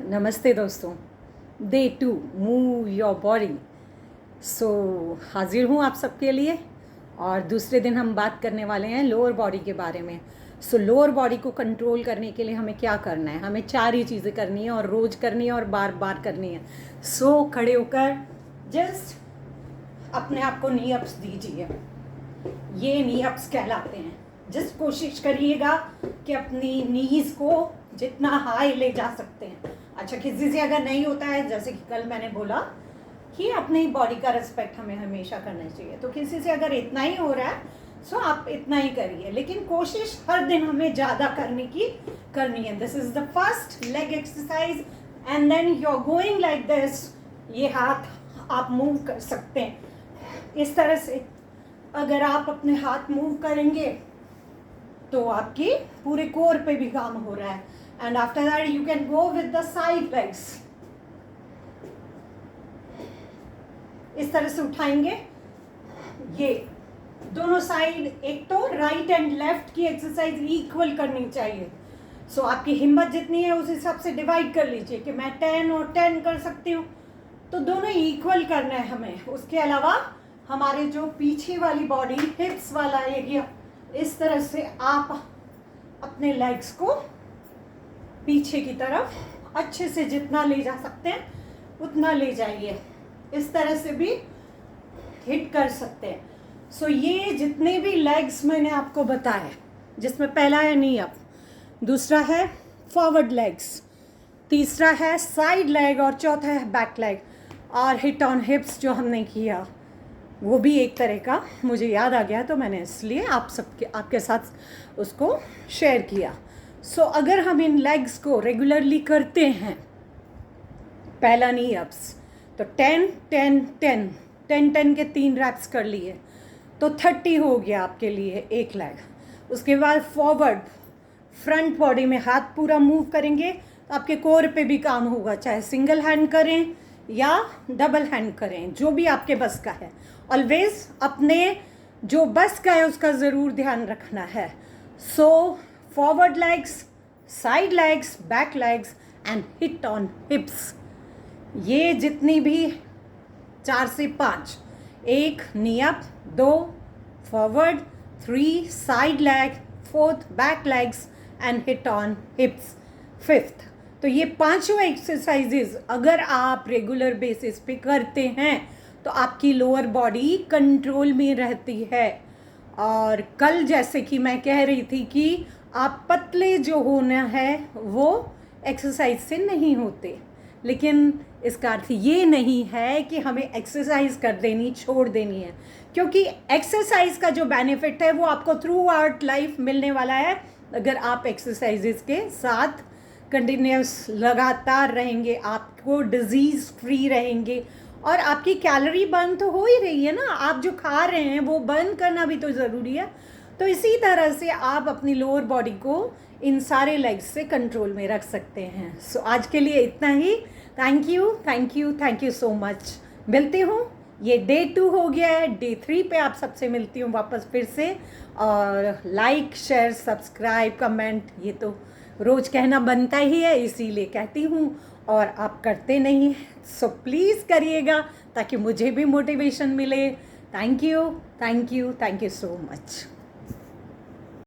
नमस्ते दोस्तों। Day 2 move your body. So हाजिर हूँ आप सबके लिए और दूसरे दिन हम बात करने वाले हैं लोअर बॉडी के बारे में। सो लोअर बॉडी को कंट्रोल करने के लिए हमें क्या करना है? हमें 4 ही चीज़ें करनी है और रोज़ करनी है और बार बार करनी है। सो खड़े होकर जस्ट अपने आप को नी अप्स दीजिए। ये नी अप्स कहलाते हैं। जस्ट कोशिश करिएगा कि अपनी नीज को जितना हाई ले जा सकते हैं। अच्छा, किसी से अगर नहीं होता है, जैसे कि कल मैंने बोला कि अपनी बॉडी का रिस्पेक्ट हमें हमेशा करना चाहिए, तो किसी से अगर इतना ही हो रहा है सो आप इतना ही करिए, लेकिन कोशिश हर दिन हमें ज़्यादा करनी है। This is the first leg exercise and then you are going like this. ये हाथ आप मूव कर सकते हैं इस तरह से। अगर आप अपने हाथ मूव करेंगे तो आपकी पूरे कोर पे भी काम हो रहा है। And after that you can go with the side legs. इस तरह से उठाएंगे ये दोनों साइड। एक तो राइट एंड लेफ्ट की एक्सरसाइज इक्वल करनी चाहिए। सो आपकी हिम्मत जितनी है उस हिसाब से डिवाइड कर लीजिए कि मैं 10 और 10 कर सकती हूँ, तो दोनों इक्वल करना है हमें। उसके अलावा हमारे जो पीछे वाली बॉडी, हिप्स वाला एरिया, इस तरह से आप अपने लेग्स को पीछे की तरफ अच्छे से जितना ले जा सकते हैं उतना ले जाइए। इस तरह से भी हिट कर सकते हैं। सो ये जितने भी लेग्स मैंने आपको बताए, जिसमें पहला है नी अप, दूसरा है फॉरवर्ड लेग्स, तीसरा है साइड लेग और चौथा है बैक लेग, और हिट ऑन हिप्स जो हमने किया वो भी एक तरह का मुझे याद आ गया, तो मैंने इसलिए आपके साथ उसको शेयर किया। सो अगर हम इन लेग्स को रेगुलरली करते हैं, पहला नी अप्स तो 10 10 10 10 10 के 3 रैप्स कर लिए तो 30 हो गया आपके लिए एक लेग। उसके बाद फॉरवर्ड, फ्रंट बॉडी में हाथ पूरा मूव करेंगे तो आपके कोर पे भी काम होगा, चाहे सिंगल हैंड करें या डबल हैंड करें, जो भी आपके बस का है। ऑलवेज अपने जो बस का है उसका ज़रूर ध्यान रखना है। So forward legs, side legs, back legs and hit on hips. ये जितनी भी 4 से 5, 1 knee up, 2 forward, 3 side leg, 4th back legs and hit on hips, 5th। तो ये 5 एक्सरसाइजेज अगर आप रेगुलर बेसिस पे करते हैं तो आपकी लोअर बॉडी कंट्रोल में रहती है। और कल जैसे कि मैं कह रही थी कि आप पतले जो होना है वो एक्सरसाइज से नहीं होते, लेकिन इसका अर्थ ये नहीं है कि हमें एक्सरसाइज कर देनी, छोड़ देनी है, क्योंकि एक्सरसाइज का जो बेनिफिट है वो आपको थ्रू आउट लाइफ मिलने वाला है अगर आप एक्सरसाइजेज के साथ कंटिन्यूस लगातार रहेंगे। आपको डिजीज़ फ्री रहेंगे और आपकी कैलोरी बर्न तो हो ही रही है ना, आप जो खा रहे हैं वो बर्न करना भी तो ज़रूरी है। तो इसी तरह से आप अपनी लोअर बॉडी को इन सारे लेग्स से कंट्रोल में रख सकते हैं। सो आज के लिए इतना ही। Thank you so much. मिलती हूँ, ये डे 2 हो गया है, डे 3 पे आप सबसे मिलती हूँ वापस फिर से। और लाइक, शेयर, सब्सक्राइब, कमेंट ये तो रोज़ कहना बनता ही है, इसीलिए कहती हूँ और आप करते नहीं। सो प्लीज़ करिएगा ताकि मुझे भी मोटिवेशन मिले। Thank you so much.